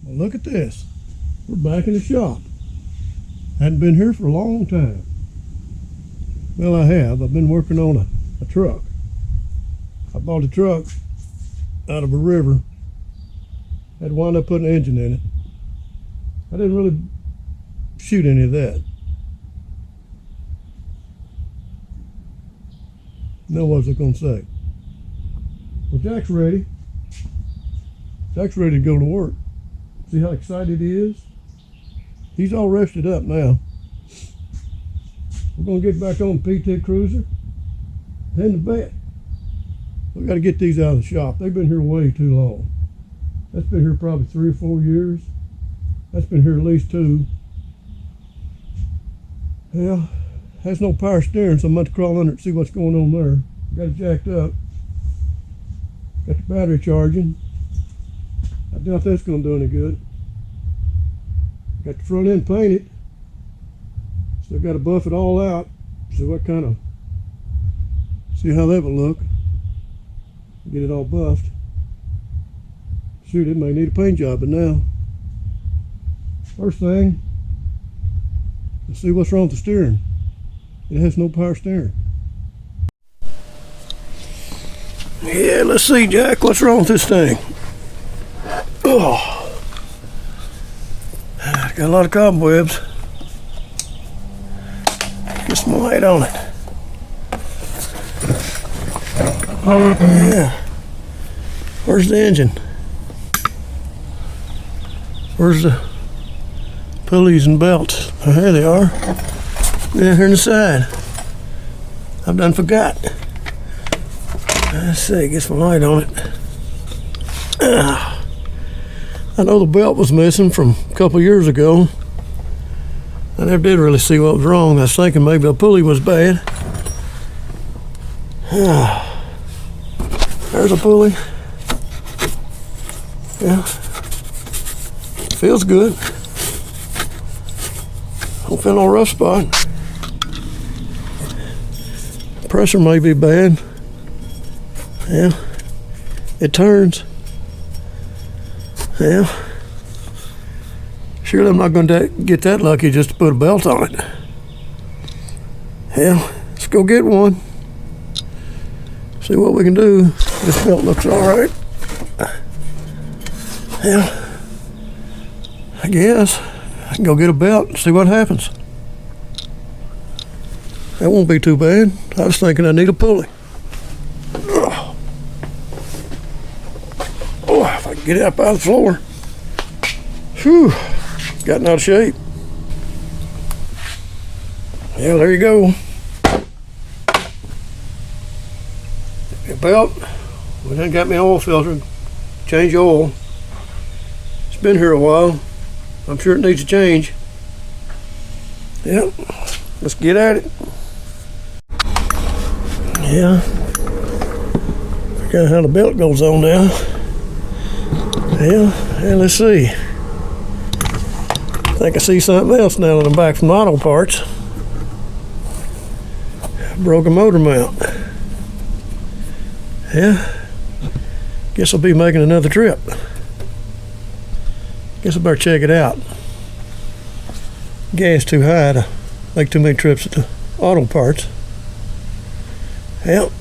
Well, look at this. We're back in the shop. Hadn't been here for a long time. Well, I have. I've been working on a truck. I bought a truck out of a river. Had to wind up putting an engine in it. I didn't really shoot any of that. Now what was I going to say? Well, Jack's ready. Jack's ready to go to work. See how excited he is? He's all rested up now. We're going to get back on the PT Cruiser and the vet. We've got to get these out of the shop. They've been here way too long. That's been here probably 3 or 4 years. That's been here at least 2. Yeah, has no power steering, so I'm about to crawl under it and see what's going on there. Got it jacked up. Got the battery charging. I doubt that's going to do any good. Got the front end painted. Still got to buff it all out. See what kind of, see how that would look. Get it all buffed. Shoot, it may need a paint job, but now. First thing, let's see what's wrong with the steering. It has no power steering. Yeah, let's see, Jack, what's wrong with this thing? Oh, got a lot of cobwebs. Get some light on it. Yeah. Where's the engine? Where's the pulleys and belts? Oh, here they are. Yeah, here on the side. I've done forgot. Let's see, get some light on it. I know the belt was missing from a couple years ago. I never did really see what was wrong. I was thinking maybe a pulley was bad. There's a pulley. Yeah. Feels good. Don't feel no rough spot. Pressure may be bad. Yeah. It turns. Yeah. Surely I'm not going to get that lucky just to put a belt on it. Yeah. Let's go get one. See what we can do. This belt looks alright. Yeah. I guess I can go get a belt and see what happens. That won't be too bad. I was thinking I need a pulley. Oh, if I can get it up out of the floor. Whew, gotten out of shape. Yeah, there you go. A belt. We done got me an oil filter. Change oil. It's been here a while. I'm sure it needs a change. Yep, let's get at it. Yeah, forgot how the belt goes on now. Yeah, let's see. I think I see something else now in the back from Auto Parts. Broken motor mount. Yeah, guess I'll be making another trip. Guess I better check it out. Gas too high to make too many trips at the Auto Parts. Yep,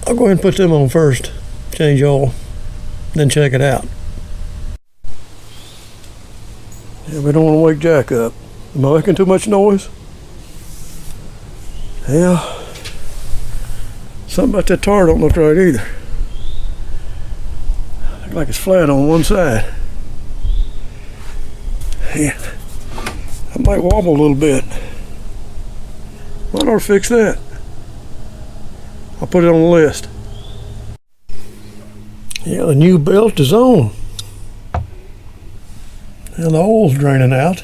I'll go ahead and put them on first. Change oil, then check it out. Yeah, we don't want to wake Jack up. Am I making too much noise? Yeah. Something about that tire don't look right either. Looks like it's flat on one side. Yeah, I might wobble a little bit. Why don't I fix that? I'll put it on the list. Yeah, the new belt is on. And the oil's draining out.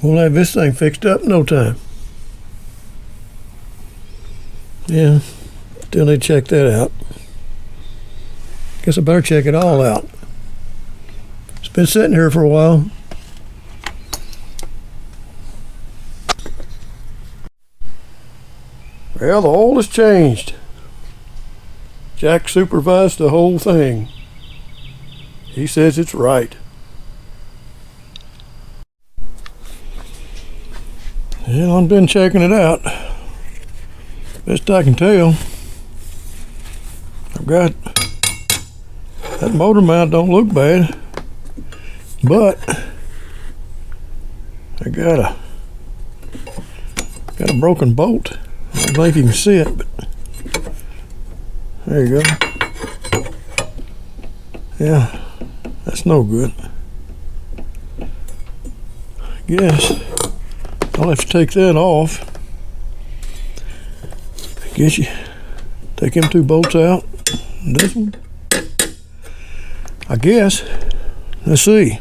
We'll have this thing fixed up in no time. Yeah, still need to check that out. Guess I better check it all out. It's been sitting here for a while. Well, the oil has changed. Jack supervised the whole thing. He says it's right. Yeah, I've been checking it out. Best I can tell. I've got that motor mount don't look bad, but I got a broken bolt. I don't think you can see it, but there you go. Yeah, that's no good. I guess I'll have to take that off. I guess you take them two bolts out. This one, I guess. Let's see.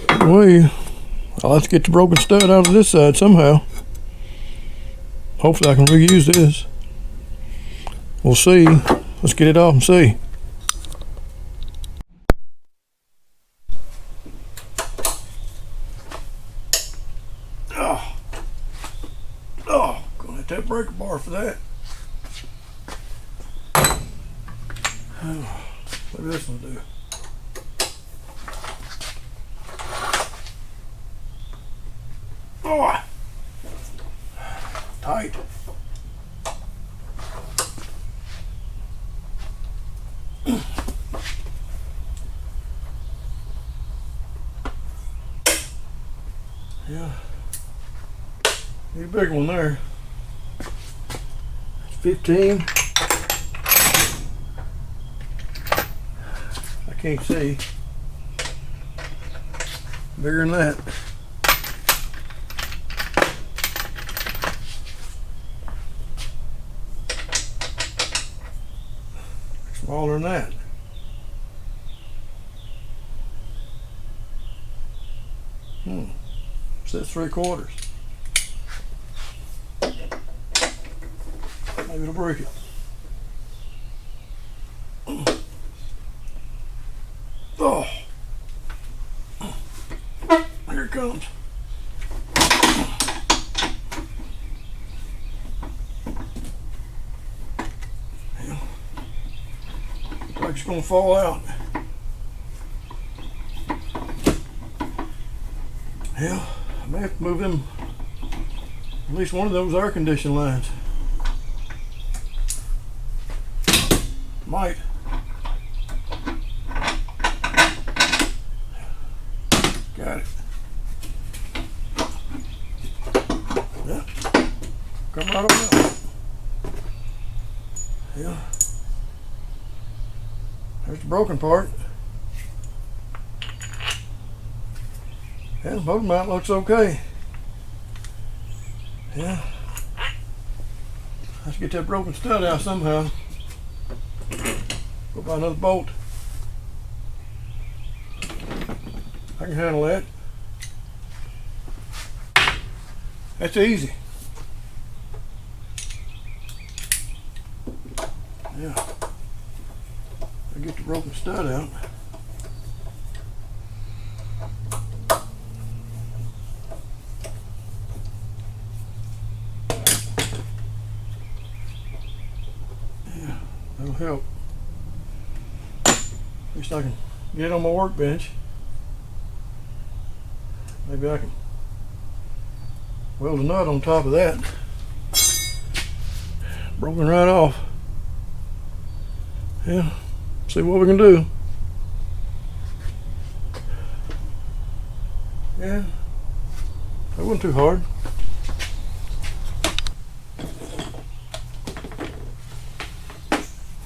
Well, I'll have to get the broken stud out of this side somehow. Hopefully I can reuse this. We'll see. Let's get it off and see. Oh, gonna hit that breaker bar for that. What does this one do? Oh, tight. Yeah, need a big one there. 15. I can't see. Bigger than that. Smaller than that. So that's 3/4. Maybe it'll break it. Oh, here it comes. Yeah. Looks like it's gonna fall out. Yeah, I may have to move them, at least one of those air conditioning lines. Might. Got it. Yeah. Come right on out. Yeah. There's the broken part. Yeah, the motor mount looks okay. Yeah. Let's get that broken stud out somehow. Go buy another bolt. I can handle that. That's easy. Yeah. I get the broken stud out. Yeah, that'll help. At least I can get it on my workbench. Maybe I can weld a nut on top of that. Broken right off. Yeah, see what we can do. Yeah, that wasn't too hard.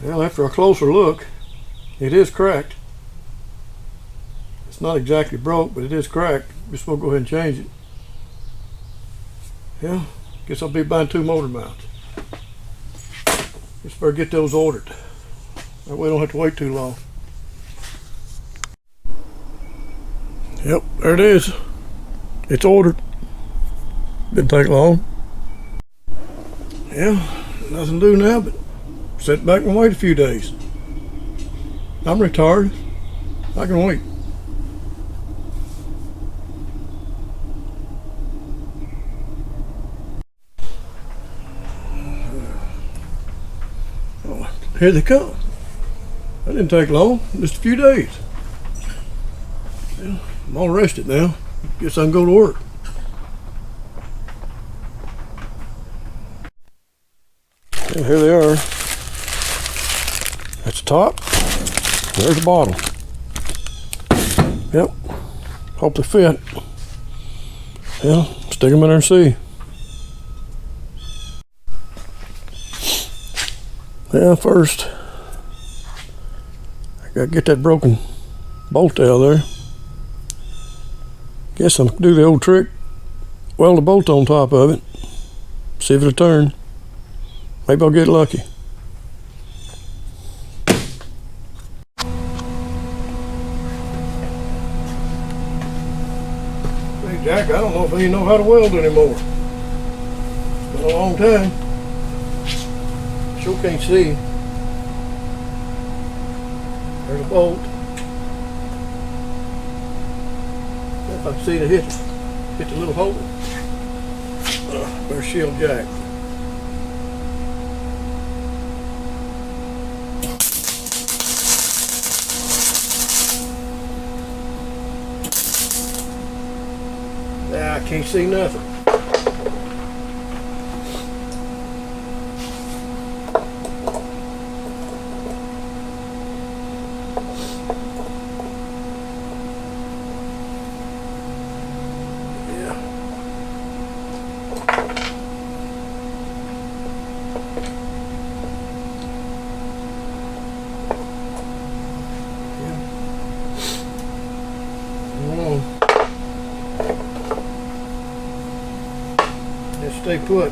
Well, after a closer look, it is cracked. It's not exactly broke, but it is cracked. We're supposed to go ahead and change it. Yeah, guess I'll be buying 2 motor mounts. Just better get those ordered. That way I don't have to wait too long. Yep, there it is. It's ordered. Didn't take long. Yeah, nothing to do now but sit back and wait a few days. I'm retired. I can wait. Oh, here they come. I didn't take long, just a few days. Well, I'm all rested now. Guess I can go to work. And here they are. That's the top. There's the bottom. Yep. Hope they fit. Yeah, stick them in there and see. Yeah, first I gotta get that broken bolt out of there. Guess I'll do the old trick. Weld the bolt on top of it. See if it'll turn. Maybe I'll get lucky. Hey Jack, I don't know if you know how to weld anymore. It's been a long time. Sure can't see. There's a bolt. If I can see to hit the little hole. There's shield jack. I can't see nothing. Just stay put.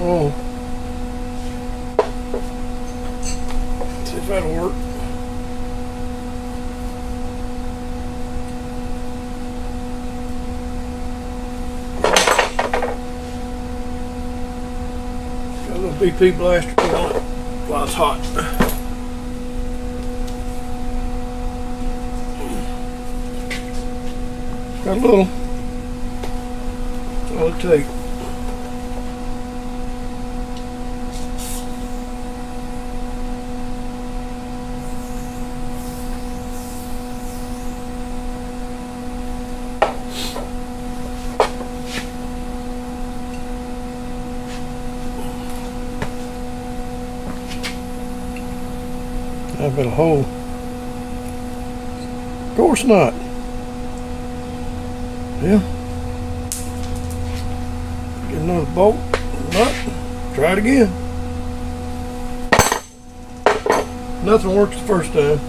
Oh, see if that'll work. Got a little BP blaster on it while it's hot. Got a little. That's all it takes. I've got a hole. Of course not. Yeah. Get another bolt, nut, try it again. Nothing works the first time.